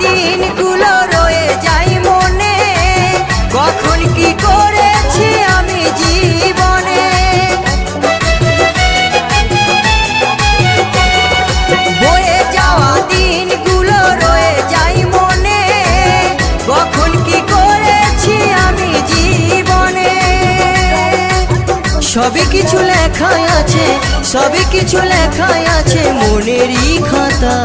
দিনগুলো রয়ে যায় মনে, কখন কি করেছি আমি জীবনে। বয়ে যাওয়া দিনগুলো রয়ে যায় মনে, কখন কি করেছি আমি জীবনে। সবই কিছু লেখাই আছে, সবই কিছু লেখাই আছে মনেরই খাতা।